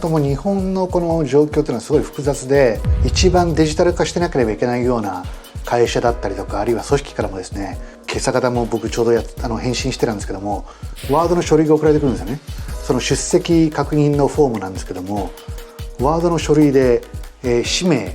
とも日本のこの状況っていうのはすごい複雑で、一番デジタル化してなければいけないような会社だったりとか、あるいは組織からもですね、今朝方も僕ちょうど返信してたんですけども、ワードの書類が送られてくるんですよね。その出席確認のフォームなんですけども、ワードの書類で、氏名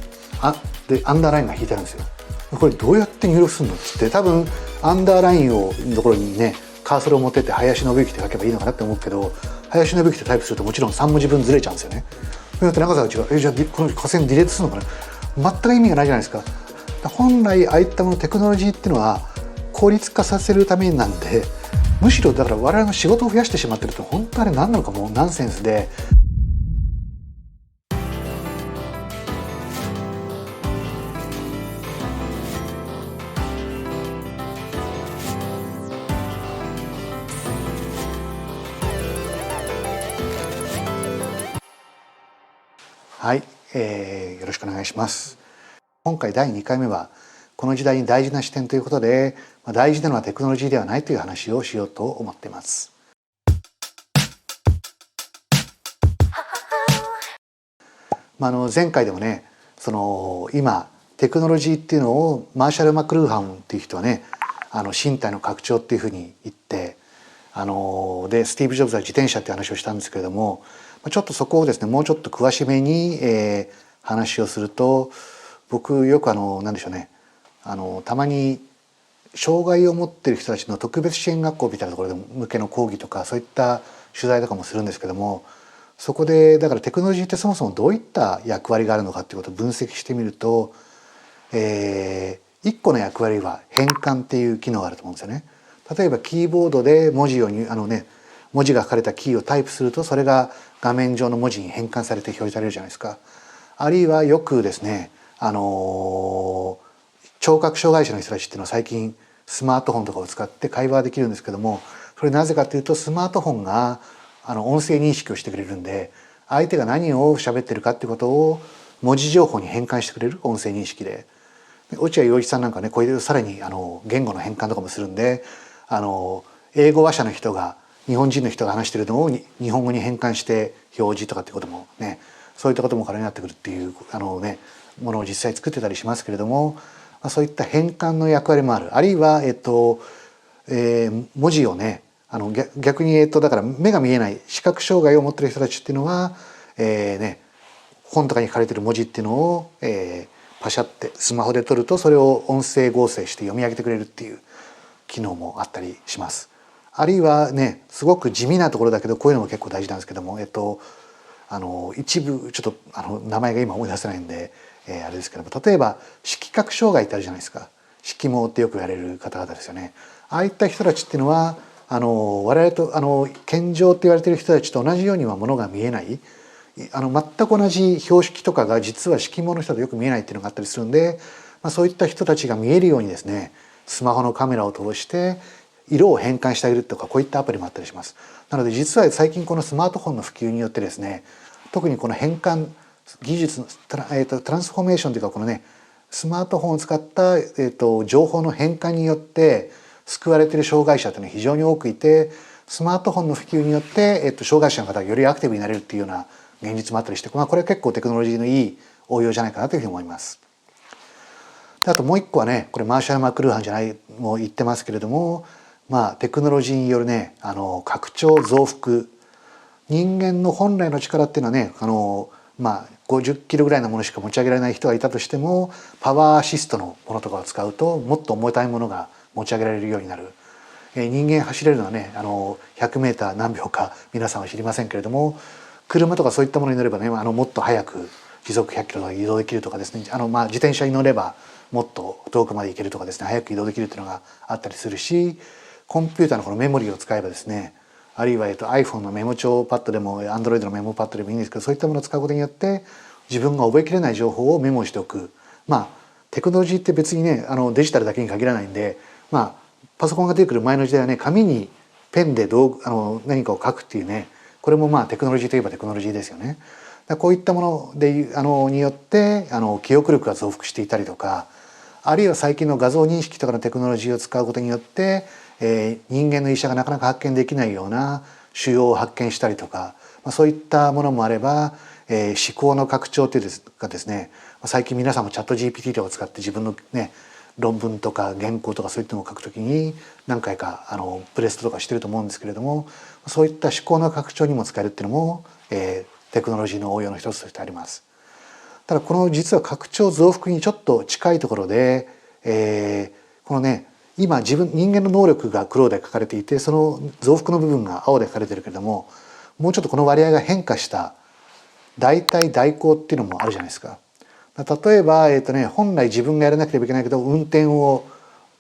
でアンダーラインが引いてあるんですよ。これどうやって入力するのっつって、多分アンダーラインのところにねカーソルを持ってって林信之って書けばいいのかなって思うけど、林信之ってタイプするともちろん3文字分ずれちゃうんですよね。それだって中澤が違う、じゃあこの下線ディレートするのかな、全く意味がないじゃないですか。本来ああいったものテクノロジーっていうのは効率化させるためなんで、むしろだから我々の仕事を増やしてしまってると、本当あれ何なのかもうナンセンスで。はい、よろしくお願いします。今回第2回目はこの時代に大事な視点ということで、大事なのはテクノロジーではないという話をしようと思っています。前回でもね、今テクノロジーっていうのをマーシャル・マクルーハンっていう人はね、身体の拡張っていうふうに言って、でスティーブ・ジョブズは自転車っていう話をしたんですけれども、ちょっとそこをですねもうちょっと詳しめに、話をすると、僕よく何でしょうね、たまに障害を持っている人たちの特別支援学校みたいなところで向けの講義とか、そういった取材とかもするんですけども、そこでだからテクノロジーってそもそもどういった役割があるのかっていうことを分析してみると、一個の役割は変換っていう機能があると思うんですよね。例えばキーボードで文字が書かれたキーをタイプすると、それが画面上の文字に変換されて表示されるじゃないですか。あるいはよくですね、聴覚障害者の人たちっていうのは最近スマートフォンとかを使って会話できるんですけども、それなぜかというと、スマートフォンが音声認識をしてくれるんで、相手が何を喋ってるかってことを文字情報に変換してくれる、音声認識で。落合陽一さんなんかね、こういうさらに言語の変換とかもするんで、英語話者の人が日本人の人が話してるのを日本語に変換して表示とかってこともね、そういったこともからになってくるっていうものを実際作ってたりしますけれども、そういった変換の役割もある。あるいは文字をね、逆にだから目が見えない視覚障害を持っている人たちっていうのは、本とかに書かれている文字っていうのを、パシャってスマホで撮ると、それを音声合成して読み上げてくれるっていう機能もあったりします。あるいはね、すごく地味なところだけどこういうのも結構大事なんですけども、一部ちょっと名前が今思い出せないんで、あれですけども、例えば色覚障害ってあるじゃないですか。色盲ってよく言われる方々ですよね。ああいった人たちっていうのは我々と健常って言われている人たちと同じようにはものが見えない、全く同じ標識とかが実は色盲の人とよく見えないっていうのがあったりするんで、そういった人たちが見えるようにですね、スマホのカメラを通して色を変換してあげるとか、こういったアプリもあったりします。なので実は最近このスマートフォンの普及によってですね、特にこの変換技術のトランスフォーメーションというか、このねスマートフォンを使った、情報の変換によって救われている障害者というのは非常に多くいて、スマートフォンの普及によって、障害者の方がよりアクティブになれるっていうような現実もあったりして、これは結構テクノロジーのいい応用じゃないかなというふうに思います。であともう一個はね、これマーシャル・マクルーハンじゃないも言ってますけれども、テクノロジーによるね拡張増幅、人間の本来の力っていうのはね、50キロぐらいのものしか持ち上げられない人がいたとしても、パワーアシストのものとかを使うともっと重たいものが持ち上げられるようになる。人間走れるのはね100メーター何秒か皆さんは知りませんけれども、車とかそういったものに乗ればねもっと速く時速100キロ移動できるとかですね、自転車に乗ればもっと遠くまで行けるとかですね、速く移動できるっていうのがあったりするし、コンピューターのこのメモリーを使えばですね、あるいはiPhone のメモ帳パッドでも Android のメモパッドでもいいんですけど、そういったものを使うことによって自分が覚えきれない情報をメモしておく。テクノロジーって別にねデジタルだけに限らないんで、パソコンが出てくる前の時代はね、紙にペンで何かを書くっていうね、これもテクノロジーといえばテクノロジーですよね。こういったものでによって記憶力が増幅していたりとか、あるいは最近の画像認識とかのテクノロジーを使うことによって、人間の医者がなかなか発見できないような腫瘍を発見したりとか、そういったものもあれば、思考の拡張というかですね、最近皆さんもチャット GPT とか使って自分のね論文とか原稿とかそういったのを書くときに何回かプレストとかしてると思うんですけれども、そういった思考の拡張にも使えるっていうのも、テクノロジーの応用の一つとしてあります。ただこの実は拡張増幅にちょっと近いところで、このね今人間の能力が黒で書かれていて、その増幅の部分が青で書かれてるけれども、もうちょっとこの割合が変化した代替代行っていうのもあるじゃないですか。例えば、本来自分がやらなければいけないけど運転を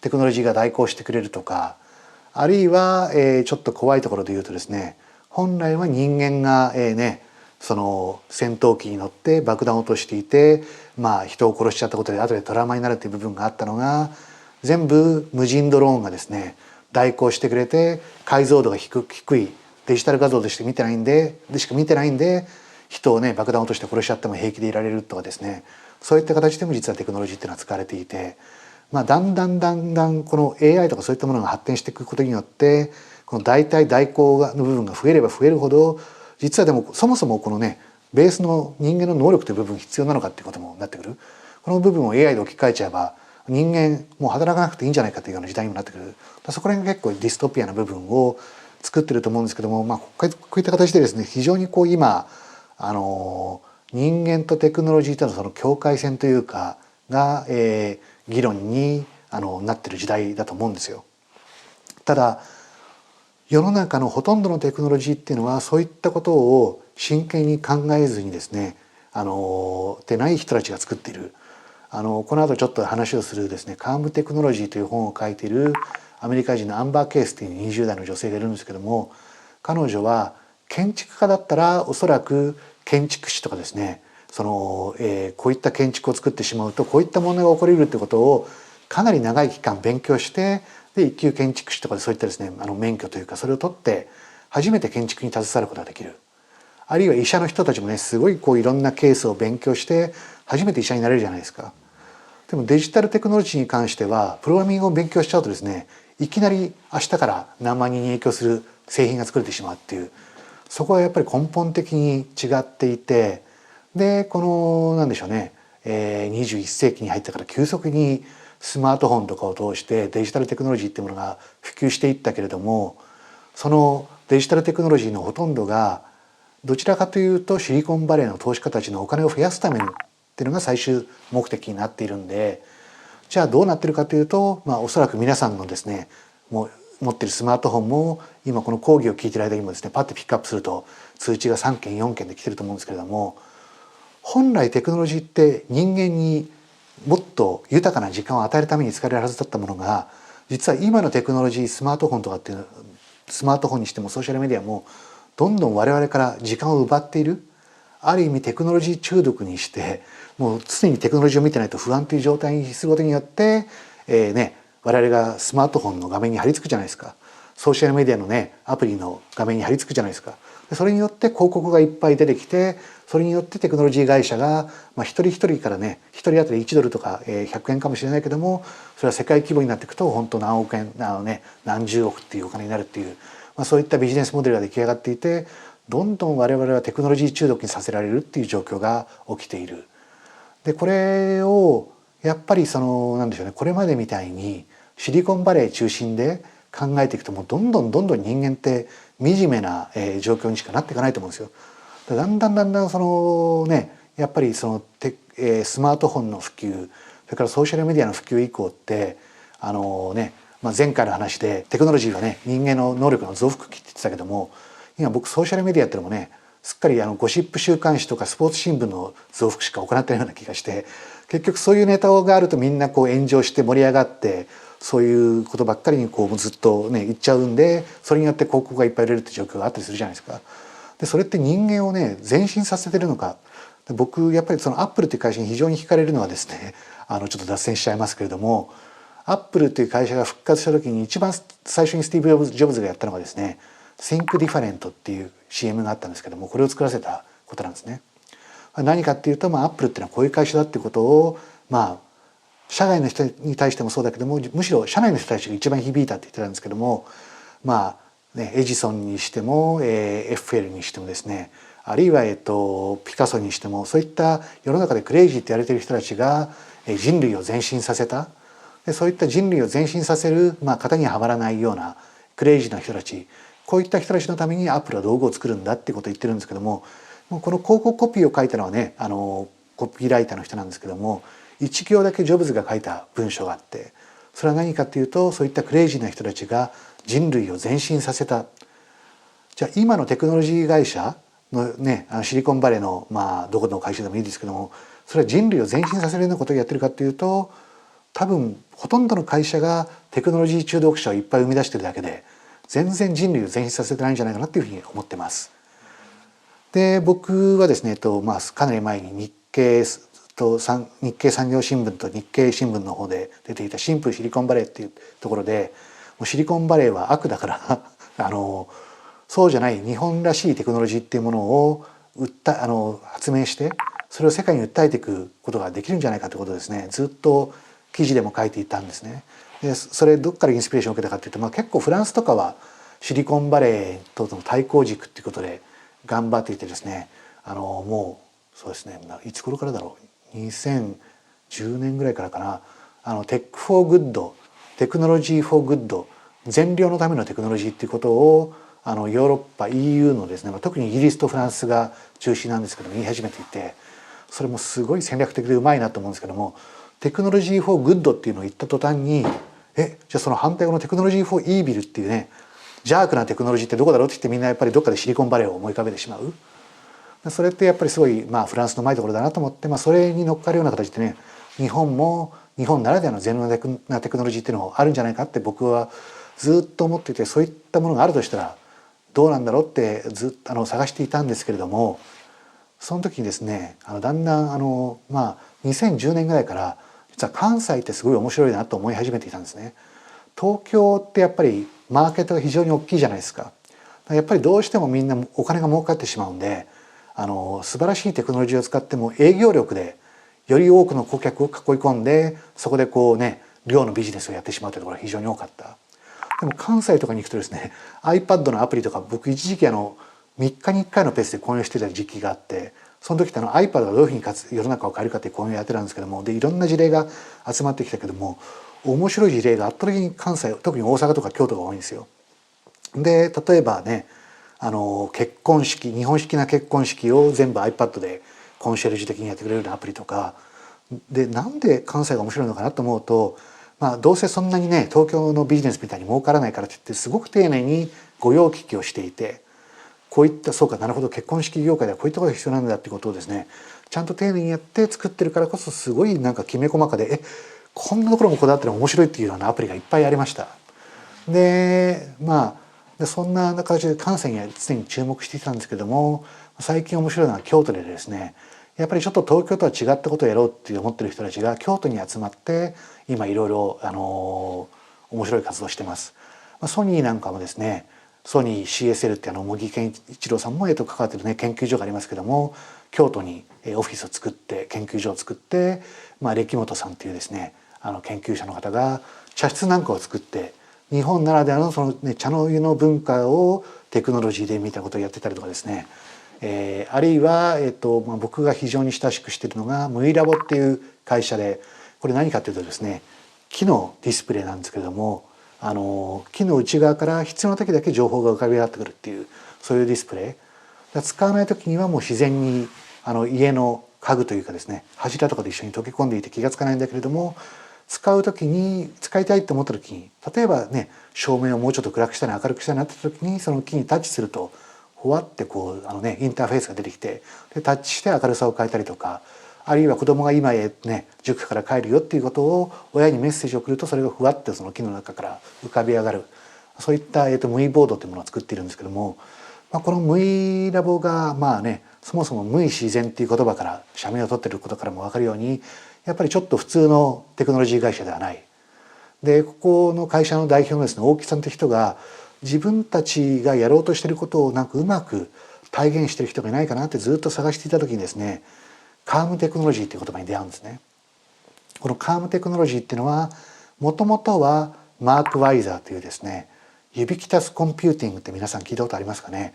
テクノロジーが代行してくれるとか、あるいは、ちょっと怖いところで言うとですね、本来は人間が、その戦闘機に乗って爆弾を落としていて、人を殺しちゃったことで後でトラウマになるっていう部分があったのが、全部無人ドローンがですね代行してくれて、解像度が低いデジタル画像でしか見てないんで人をね爆弾を落として殺しちゃっても平気でいられるとかですね、そういった形でも実はテクノロジーっていうのは使われていて、だんだんこの AI とかそういったものが発展していくことによって、この代替代行の部分が増えれば増えるほど、実はでもそもそもこのねベースの人間の能力という部分必要なのかっていうこともなってくる。この部分を AI で置き換えちゃえば人間もう働かなくていいんじゃないかというような時代にもなってくる。そこら辺が結構ディストピアな部分を作ってると思うんですけども、こういった形でですね非常に今人間とテクノロジーとのその境界線というかが、議論になってる時代だと思うんですよ。ただ世の中のほとんどのテクノロジーっていうのはそういったことを真剣に考えずにですねでない人たちが作っている。この後ちょっと話をするですねカームテクノロジーという本を書いているアメリカ人のアンバー・ケースという20代の女性がいるんですけども、彼女は建築家だったらおそらく建築士とかですねこういった建築を作ってしまうとこういった問題が起こりうるということをかなり長い期間勉強して、で一級建築士とかでそういったですね免許というかそれを取って初めて建築に携わることができる。あるいは医者の人たちもねすごいいろんなケースを勉強して初めて医者になれるじゃないですか。でもデジタルテクノロジーに関してはプログラミングを勉強しちゃうとですねいきなり明日から何万人に影響する製品が作れてしまうっていう、そこはやっぱり根本的に違っていて、でこのなんでしょうね、21世紀に入ってから急速にスマートフォンとかを通してデジタルテクノロジーっていうものが普及していったけれども、そのデジタルテクノロジーのほとんどがどちらかというとシリコンバレーの投資家たちのお金を増やすためにっていうのが最終目的になっているんで、じゃあどうなってるかというと、おそらく皆さんのですねもう持ってるスマートフォンも今この講義を聞いている間にもですねパッとピックアップすると通知が3件4件で来てると思うんですけれども、本来テクノロジーって人間にもっと豊かな時間を与えるために使われるはずだったものが、実は今のテクノロジースマートフォンとかっていうスマートフォンにしてもソーシャルメディアもどんどん我々から時間を奪っている。ある意味テクノロジー中毒にしてもう常にテクノロジーを見てないと不安という状態にすることによって、我々がスマートフォンの画面に貼り付くじゃないですか。ソーシャルメディアのねアプリの画面に貼り付くじゃないですか。でそれによって広告がいっぱい出てきて、それによってテクノロジー会社が、一人一人からね一人当たり1ドルとか100円かもしれないけども、それは世界規模になっていくと本当何億円何十億っていうお金になるっていう、そういったビジネスモデルが出来上がっていて、どんどん我々はテクノロジー中毒にさせられるっていう状況が起きている。でこれをやっぱりなんでしょうね、これまでみたいにシリコンバレー中心で考えていくともうどんどん人間って惨めな状況にしかなっていかないと思うんですよ。だんだんやっぱりスマートフォンの普及、それからソーシャルメディアの普及以降って前回の話でテクノロジーはね人間の能力の増幅期って言ってたけども、今僕ソーシャルメディアっていうのもねすっかりゴシップ週刊誌とかスポーツ新聞の増幅しか行ってないような気がして、結局そういうネタがあるとみんな炎上して盛り上がって、そういうことばっかりにずっとね言っちゃうんで、それによって広告がいっぱい売れるって状況があったりするじゃないですか。でそれって人間をね前進させてるのか。僕やっぱりアップルっていう会社に非常に惹かれるのはですね、ちょっと脱線しちゃいますけれども、アップルという会社が復活した時に一番最初にスティーブ・ジョブズがやったのがですね、Think Different っていう CM があったんですけども、これを作らせたことなんですね。何かっていうと、アップルっていうのはこういう会社だっていうことを社外の人に対してもそうだけども、むしろ社内の人たちが一番響いたって言ってたんですけども、ね、エジソンにしても、エッフェルにしてもですね、あるいは、ピカソにしても、そういった世の中でクレイジーって言われている人たちが人類を前進させた。でそういった人類を前進させる、型にはまらないようなクレイジーな人たち、こういった人たちのためにアップルは道具を作るんだっていうことを言ってるんですけども、もうこの広告コピーを書いたのはね、コピーライターの人なんですけども、一行だけジョブズが書いた文章があって、それは何かっていうと、そういったクレイジーな人たちが人類を前進させた。じゃあ今のテクノロジー会社のね、シリコンバレーのどこの会社でもいいですけども、それは人類を前進させるようなことをやってるかっていうと、多分ほとんどの会社がテクノロジー中毒者をいっぱい生み出してるだけで、全然人類を前進させてないんじゃないかなっていうふうに思ってます。で僕はですね、かなり前に日経産業新聞と日経新聞の方で出ていた新風シリコンバレーっていうところで、もうシリコンバレーは悪だからそうじゃない日本らしいテクノロジーっていうものを発明して、それを世界に訴えていくことができるんじゃないかということをですね、ずっと記事でも書いていたんですね。でそれどっからインスピレーションを受けたかっていうと、結構フランスとかはシリコンバレーとの対抗軸っていうことで頑張っていてですね、もうそうですね、いつ頃からだろう、2010年ぐらいからかな、テックフォーグッド、テクノロジーフォーグッド、善良のためのテクノロジーっていうことをヨーロッパ EU のですね、特にイギリスとフランスが中心なんですけども言い始めていて、それもすごい戦略的でうまいなと思うんですけども、テクノロジーフォーグッドっていうのを言った途端に、じゃあその反対語のテクノロジーフォーイービルっていうね、邪悪なテクノロジーってどこだろうって言って、みんなやっぱりどっかでシリコンバレーを思い浮かべてしまう。それってやっぱりすごいフランスのうまいところだなと思って、それに乗っかるような形でね、日本も日本ならではの善良なテクノロジーっていうのもあるんじゃないかって僕はずっと思っていて、そういったものがあるとしたらどうなんだろうってずっと探していたんですけれども、その時にですね、だんだん2010年ぐらいから実は関西ってすごい面白いなと思い始めていたんですね。東京ってやっぱりマーケットが非常に大きいじゃないですか。やっぱりどうしてもみんなお金が儲かってしまうんで、素晴らしいテクノロジーを使っても営業力でより多くの顧客を囲い込んで、そこで量のビジネスをやってしまうというところが非常に多かった。でも関西とかに行くとですね、 iPad のアプリとか僕一時期3日に1回のペースで購入してた時期があって、その時って iPad がどういうふうに世の中を変えるかっていう購入をやってたんですけども、でいろんな事例が集まってきたけども、面白い事例が圧倒的に関西、特に大阪とか京都が多いんですよ。で例えばね、結婚式、日本式な結婚式を全部 iPad でコンシェルジュ的にやってくれるようなアプリとかで、なんで関西が面白いのかなと思うと、どうせそんなにね東京のビジネスみたいに儲からないからって言ってすごく丁寧に御用聞きをしていて、こういったそうかなるほど結婚式業界ではこういったことが必要なんだっていうことをですね、ちゃんと丁寧にやって作ってるからこそ、すごいきめ細かでこんなところもこだわってるの面白いっていうようなアプリがいっぱいありました。でそんな形で関西には常に注目していたんですけども、最近面白いのは京都でですね、やっぱりちょっと東京とは違ったことをやろうって思ってる人たちが京都に集まって今いろいろ面白い活動をしてます。ソニーなんかもですね、ソニー CSL って茂木健一郎さんも関わってるね研究所がありますけども、京都にオフィスを作って研究所を作って、歴本さんっていうですね研究者の方が茶室なんかを作って、日本ならではの茶の湯の文化をテクノロジーでみたいなことをやってたりとかですね、あるいは、僕が非常に親しくしているのがムイラボっていう会社で、これ何かというとですね、木のディスプレイなんですけれども、木の内側から必要な時だけ情報が浮かび上がってくるっていう、そういうディスプレイ。使わない時にはもう自然に家の家具というかですね、柱とかで一緒に溶け込んでいて気が付かないんだけれども、使う時に使いたいと思った時に、例えばね照明をもうちょっと暗くしたり明るくしたいなって時に、その木にタッチするとほわってインターフェースが出てきて、でタッチして明るさを変えたりとか、あるいは子供が今へね塾から帰るよっていうことを親にメッセージを送ると、それがふわってその木の中から浮かび上がる、そういったムイボードというものを作っているんですけども、このムイラボがそもそも無意自然っていう言葉から社名を取っていることからも分かるように、やっぱりちょっと普通のテクノロジー会社ではない。でここの会社の代表のですね大木さんって人が、自分たちがやろうとしていることをうまく体現している人がいないかなってずっと探していた時にですね、カームテクノロジーっていう言葉に出会うんですね。このカームテクノロジーっていうのはもともとはマーク・ワイザーというですねユビキタスコンピューティングって皆さん聞いたことありますかね。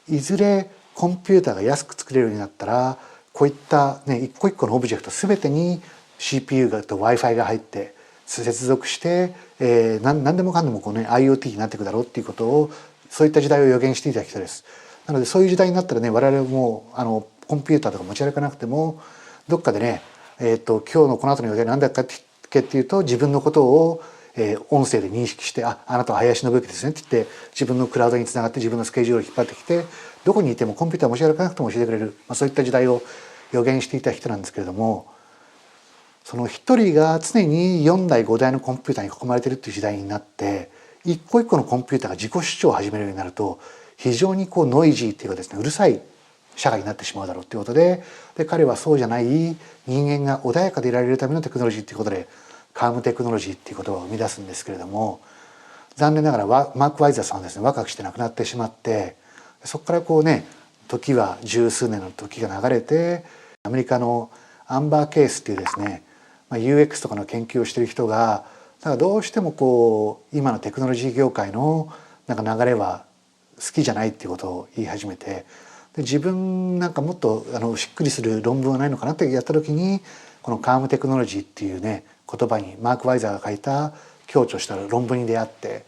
いずれコンピューターが安く作れるようになったら、こういったね一個一個のオブジェクト全てに CPU と Wi-Fi が入って接続して、何でもかんでもこう、ね、IoT になっていくだろうっていうことを、そういった時代を予言していた人です。なのでそういう時代になったらね、我々もコンピューターとか持ち歩かなくても、どっかでね、今日のこの後の予定何だっけっていうと、自分のことを音声で認識して、あなたは林信之ですねって言って、自分のクラウドにつながって自分のスケジュールを引っ張ってきて、どこにいてもコンピューター持ち歩かなくても教えてくれる、そういった時代を予言していた人なんですけれども、その一人が常に4台5台のコンピューターに囲まれているっていう時代になって、一個一個のコンピューターが自己主張を始めるようになると、非常にこうノイジーっていうかですね、うるさい社会になってしまうだろうということで、彼はそうじゃない人間が穏やかでいられるためのテクノロジーということで、カームテクノロジーっていう言葉を生み出すんですけれども、残念ながらマーク・ワイザーさんはですね、若くして亡くなってしまって、そこからこうね、時は十数年の時が流れて、アメリカのアンバー・ケースっていうですね、UX とかの研究をしている人が、だからどうしてもこう今のテクノロジー業界のなんか流れは好きじゃないっていうことを言い始めて、で自分なんかもっとしっくりする論文はないのかなってやった時に、このカームテクノロジーっていうね言葉にマーク・ワイザーが書いた強調した論文に出会って、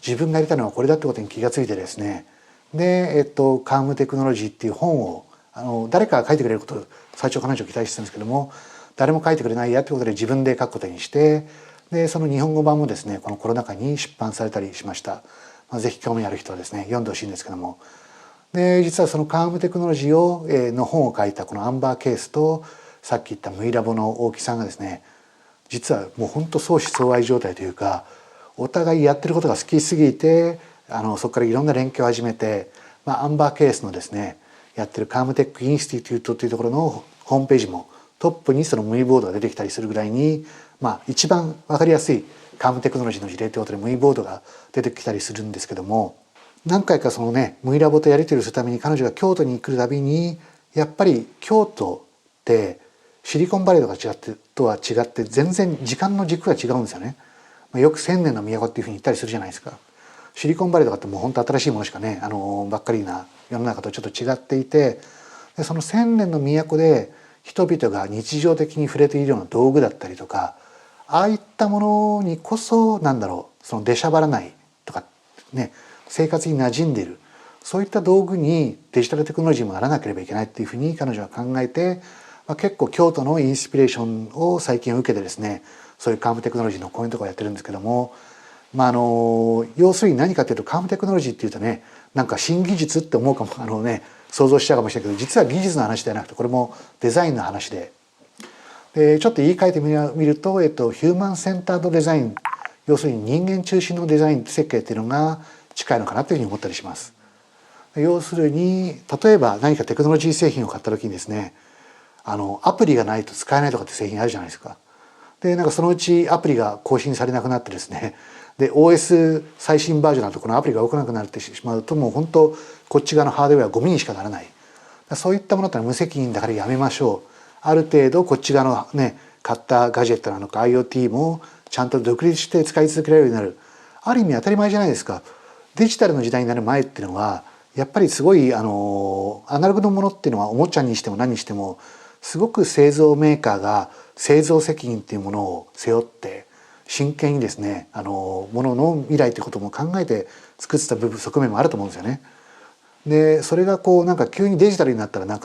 自分がやりたいのはこれだってことに気がついてですね、で、カームテクノロジーっていう本を誰かが書いてくれることを最初彼女期待してたんですけども、誰も書いてくれないやってことで自分で書くことにして、でその日本語版もですねこのコロナ禍に出版されたりしました。ぜひ興味ある人はですね読んでほしいんですけども、で実はそのカームテクノロジーをの本を書いたこのアンバー・ケースと、さっき言ったムイラボの大木さんがですね、実はもう本当相思相愛状態というか、お互いやってることが好きすぎてそこからいろんな連携を始めて、アンバー・ケースのですねやってるカームテック・インスティテュートというところのホームページもトップにそのムイボードが出てきたりするぐらいに、一番分かりやすいカームテクノロジーの事例ということでムイボードが出てきたりするんですけども、何回かそのねムイラボとやり取りするために彼女が京都に来るたびに、やっぱり京都ってシリコンバレーとは違って全然時間の軸が違うんですよね。よく千年の都っていうふうに言ったりするじゃないですか。シリコンバレーとかってもう本当新しいものしかねばっかりな世の中とちょっと違っていて、でその千年の都で人々が日常的に触れているような道具だったりとか、ああいったものにこそその出しゃばらないとかね、生活に馴染んでいる、そういった道具にデジタルテクノロジーもならなければいけないっていうふうに彼女は考えて、結構京都のインスピレーションを最近受けてですね、そういうカームテクノロジーの講演とかやってるんですけども、要するに何かというと、カームテクノロジーっていうとね、なんか新技術って思うかも想像しちゃうかもしれないけど、実は技術の話ではなくて、これもデザインの話で、ちょっと言い換えてみると、ヒューマンセンタードデザイン、要するに人間中心のデザイン設計っていうのが近いのかなというふうに思ったりします。要するに例えば何かテクノロジー製品を買った時にですね、アプリがないと使えないとかって製品あるじゃないですか。でそのうちアプリが更新されなくなってですね、で OS 最新バージョンだとこのアプリが動かなくなってしまうと、もう本当こっち側のハードウェアはゴミにしかならない。そういったものってのは無責任だからやめましょう。ある程度こっち側のね買ったガジェットなのか IoT もちゃんと独立して使い続けられるようになる。ある意味当たり前じゃないですか。デジタルの時代になる前っていうのはやっぱりすごいアナログのものっていうのはおもちゃにしても何にしてもすごく製造メーカーが製造責任っていうものを背負って真剣にですねものの未来ということも考えて作ってた側面もあると思うんですよね。でそれが急にデジタルになったら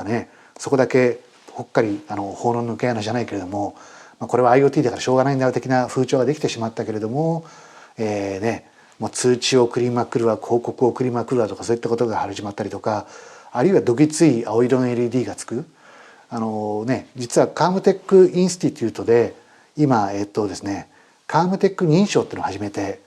そこだけほっかり法の抜け穴じゃないけれども、これは IoT だからしょうがないんだろう的な風潮ができてしまったけれども、もう通知を送りまくるわ、広告を送りまくるわとか、そういったことが始まったりとか、あるいはどぎつい青色の LED がつく。実はカームテックインスティテュートで今ですねカームテック認証っていうのを始めて、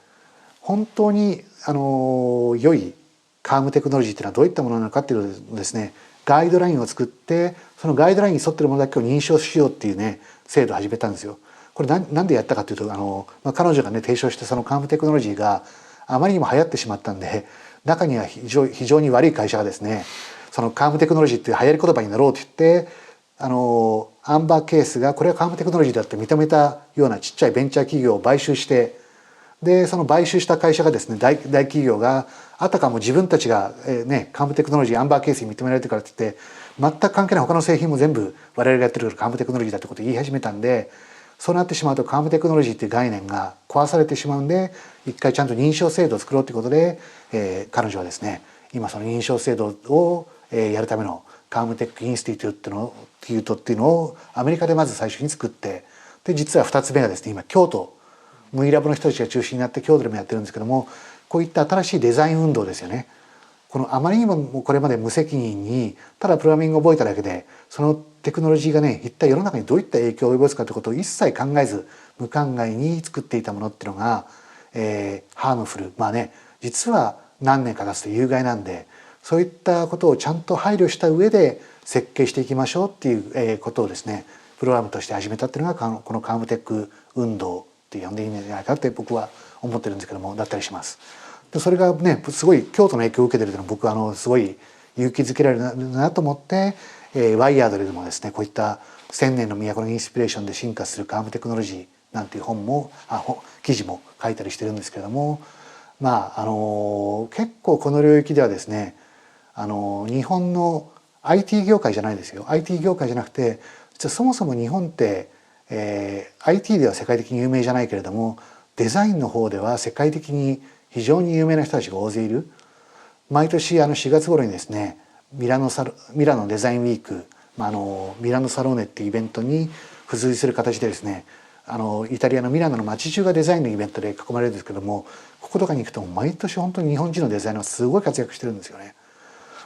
本当に良いカームテクノロジーっていうのはどういったものなのかっていうのをですねガイドラインを作って、そのガイドラインに沿ってるものだけを認証しようっていうね制度を始めたんですよ。これなんでやったかというと彼女がね提唱してそのカームテクノロジーがあまりにも流行ってしまったんで、中には非常に悪い会社がですねそのカームテクノロジーっていう流行り言葉になろうと言ってアンバー・ケースがこれはカームテクノロジーだって認めたようなちっちゃいベンチャー企業を買収して、でその買収した会社がですね、大企業があたかも自分たちが、カームテクノロジーアンバーケースに認められてるからって言って全く関係ない他の製品も全部我々がやってるからカームテクノロジーだってことを言い始めたんで、そうなってしまうとカームテクノロジーっていう概念が壊されてしまうんで、一回ちゃんと認証制度を作ろうということで、彼女はですね今その認証制度を、やるためのカームテックインスティテュートっていうのをアメリカでまず最初に作って、で実は2つ目がですね今京都ムイラボの人たちが中心になって京都でもやってるんですけども、こういった新しいデザイン運動ですよね。このあまりにもこれまで無責任にただプログラミングを覚えただけでそのテクノロジーがね一体世の中にどういった影響を及ぼすかということを一切考えず無考えに作っていたものっていうのが、ハームフル、実は何年か経つと有害なんで、そういったことをちゃんと配慮した上で設計していきましょうっていう、ことをですねプログラムとして始めたっていうのがこのカームテック運動って呼んでいいんじゃないかって僕は思ってるんですけども、だったりします。でそれがねすごい京都の影響を受けてるというのは僕はすごい勇気づけられるなと思って、ワイヤードでもですねこういった千年の都のインスピレーションで進化するカームテクノロジーなんていう記事も書いたりしてるんですけれども、結構この領域ではですね日本の IT 業界じゃないですよ、 IT 業界じゃなくて実はそもそも日本って、IT では世界的に有名じゃないけれどもデザインの方では世界的に非常に有名な人たちが大勢いる。毎年4月頃にですねミラノデザインウィーク、ミラノサローネっていうイベントに付随する形でですねイタリアのミラノの街中がデザインのイベントで囲まれるんですけども、こことかに行くと毎年本当に日本人のデザイナーがすごい活躍してるんですよね。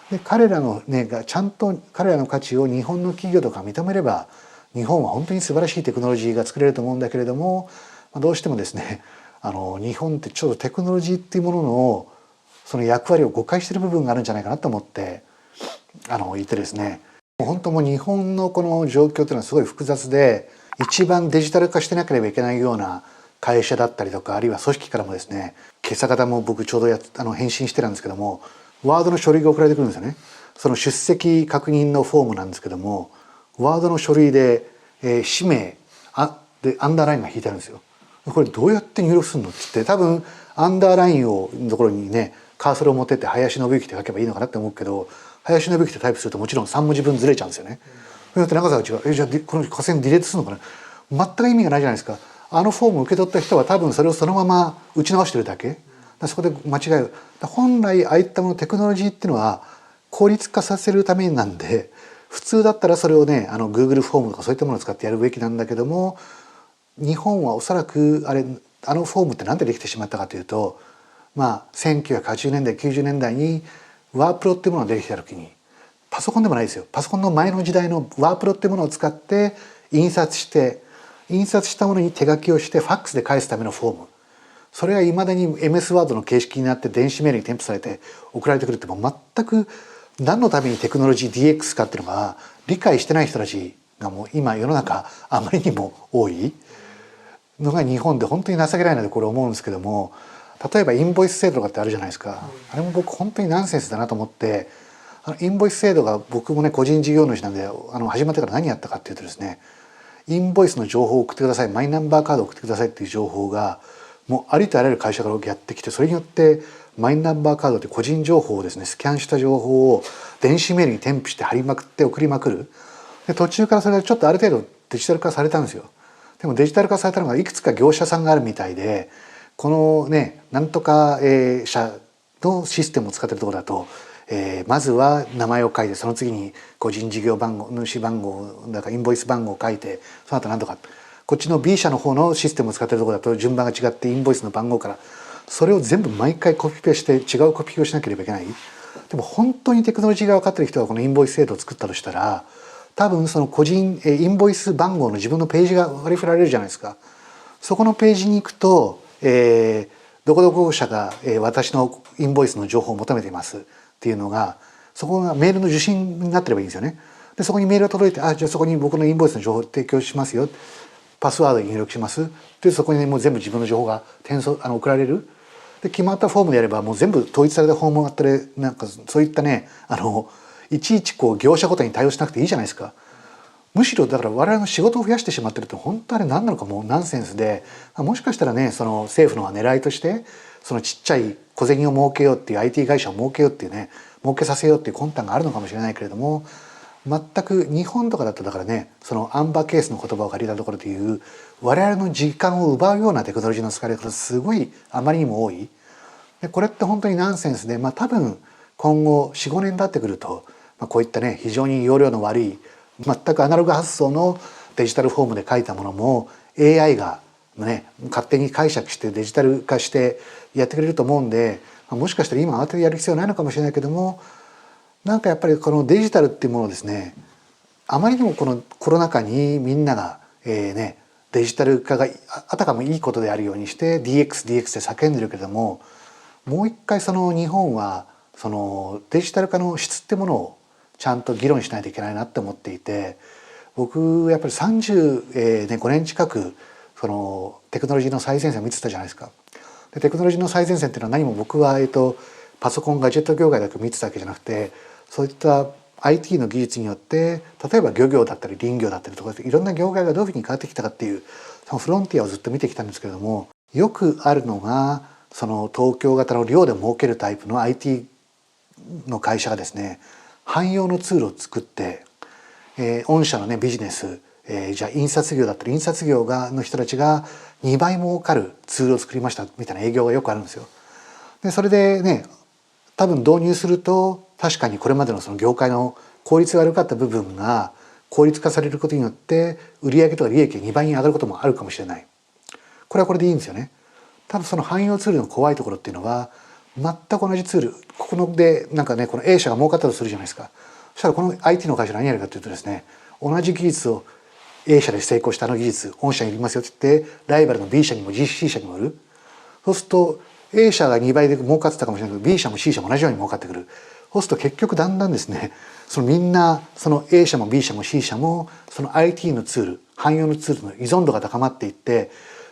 で彼らのねがちゃんと彼らの価値を日本の企業とか認めれば日本は本当に素晴らしいテクノロジーが作れると思うんだけれども、どうしてもですね日本ってちょっとテクノロジーっていうもののその役割を誤解している部分があるんじゃないかなと思って言ってですね、本当もう日本のこの状況というのはすごい複雑で、一番デジタル化してなければいけないような会社だったりとか、あるいは組織からもですね、今朝方も僕ちょうど返信してたんですけども、ワードの書類が送られてくるんですよね。その出席確認のフォームなんですけども、ワードの書類で、氏名でアンダーラインが引いてあるんですよ。これどうやって入力するのって言って、多分アンダーラインのところにねカーソルを持ってって林信之って書けばいいのかなって思うけど、林信之ってタイプするともちろん3文字分ずれちゃうんですよね。それだって中澤が違う、じゃあこの河川ディレートするのかな、全く意味がないじゃないですか。あのフォームを受け取った人は多分それをそのまま打ち直してるだけだ、そこで間違いを、本来ああいったものテクノロジーっていうのは効率化させるためなんで、普通だったらそれをねGoogle フォームとかそういったものを使ってやるべきなんだけども、日本はおそらくあのフォームって何でできてしまったかというと、1980年代90年代にワープロっていうものが出てきた時に、パソコンでもないですよ、パソコンの前の時代のワープロっていうものを使って印刷したものに手書きをしてファックスで返すためのフォーム、それがいまだに MS ワードの形式になって電子メールに添付されて送られてくるって、もう全く何のためにテクノロジー DX かっていうのが理解してない人たちがもう今世の中あまりにも多いのが日本で本当に情けないなとこれ思うんですけども、例えばインボイス制度とかってあるじゃないですか。あれも僕本当にナンセンスだなと思って、インボイス制度が僕もね個人事業主なんで始まってから何やったかっていうとですね、インボイスの情報を送ってください、マイナンバーカードを送ってくださいっていう情報がもうありとあらゆる会社からやってきて、それによってマイナンバーカードって個人情報をですねスキャンした情報を電子メールに添付して貼りまくって送りまくる。で途中からそれがちょっとある程度デジタル化されたんですよ。でもデジタル化されたのがいくつか業者さんがあるみたいで、このねなんとか社のシステムを使ってるところだと、まずは名前を書いて、その次に個人事業番号主番号だからインボイス番号を書いて、その後なんとか、こっちの B 社の方のシステムを使ってるところだと順番が違ってインボイスの番号から、それを全部毎回コピペして違うコピペをしなければいけない。でも本当にテクノロジーが分かってる人がこのインボイス制度を作ったとしたら、多分その個人インボイス番号の自分のページが割り振られるじゃないですか。そこのページに行くと、どこどこ社が、私のインボイスの情報を求めていますっていうのが、そこがメールの受信になってればいいんですよね。でそこにメールが届いて、じゃあそこに僕のインボイスの情報を提供しますよ、パスワード入力しますで、そこに、もう全部自分の情報が送られる。で決まったフォームでやればもう全部統一されたフォームがあったり、なんかそういったねいちいちこう業者ごとに対応しなくていいじゃないですか。むしろだから我々の仕事を増やしてしまってると本当あれ何なのかもうナンセンスで、もしかしたらねその政府の狙いとしてそのちっちゃい小銭を儲けようっていう IT 会社を儲けようっていうね儲けさせようっていう魂胆があるのかもしれないけれども、全く日本とかだとだからねそのアンバーケースの言葉を借りたところでいう我々の時間を奪うようなテクノロジーの使われ方すごいあまりにも多い。でこれって本当にナンセンスで、多分今後 4,5 年経ってくると、こういったね非常に容量の悪い全くアナログ発想のデジタルフォームで書いたものも AI がね勝手に解釈してデジタル化してやってくれると思うんで、もしかしたら今慌ててやる必要ないのかもしれないけども、なんかやっぱりこのデジタルっていうものをですね、あまりにもこのコロナ禍にみんなが、デジタル化があたかもいいことであるようにして DX で叫んでるけれども、もう一回その日本はそのデジタル化の質ってものをちゃんと議論しないといけないなって思っていて、僕やっぱり35年近くそのテクノロジーの最前線を見てたじゃないですか。でテクノロジーの最前線っていうのは何も僕はパソコンガジェット業界だけ見てたわけじゃなくて、そういった IT の技術によって例えば漁業だったり林業だったりとかいろんな業界がどういうふうに変わってきたかっていうそのフロンティアをずっと見てきたんですけれども、よくあるのがその東京型の寮で儲けるタイプの IT の会社がですね汎用のツールを作って、御社のねビジネス、じゃあ印刷業だったら印刷業の人たちが2倍儲かるツールを作りましたみたいな営業がよくあるんですよ。でそれでね多分導入すると確かにこれまでのその業界の効率が悪かった部分が効率化されることによって売上とか利益が2倍に上がることもあるかもしれない。これはこれでいいんですよね。ただその汎用ツールの怖いところっていうのは全く同じツールここのでなんかねこの A 社が儲かったとするじゃないですか。そしたらこの IT の会社何やるかというとですね、同じ技術を A 社で成功したあの技術御社にいりますよって言ってライバルの B 社にも C 社にも売る。そうすると A 社が2倍で儲かってたかもしれないけど B 社も C 社も同じように儲かってくる。そうすると結局だんだんですねそのみんなその A 社も B 社も C 社もその IT のツール汎用のツールの依存度が高まっていって、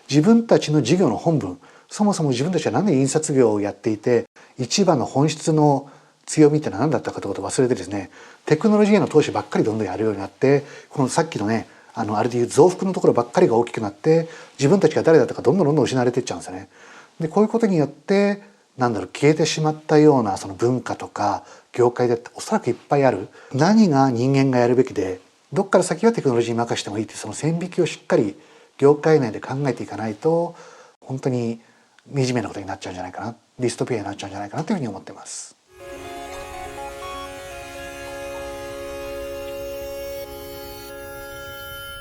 自分たちの事業の本分、そもそも自分たちは何で印刷業をやっていて一番の本質の強みってのは何だったかということを忘れてですね、テクノロジーへの投資ばっかりどんどんやるようになって、このさっきのねあれでいう増幅のところばっかりが大きくなって自分たちが誰だったかどんどん失われていっちゃうんですよね。でこういうことによって消えてしまったようなその文化とか業界だっておそらくいっぱいある。何が人間がやるべきでどっから先はテクノロジーに任せてもいいっていうその線引きをしっかり業界内で考えていかないと本当に惨めなことになっちゃうんじゃないかな、ディストピアになっちゃうんじゃないかなというふうに思ってます。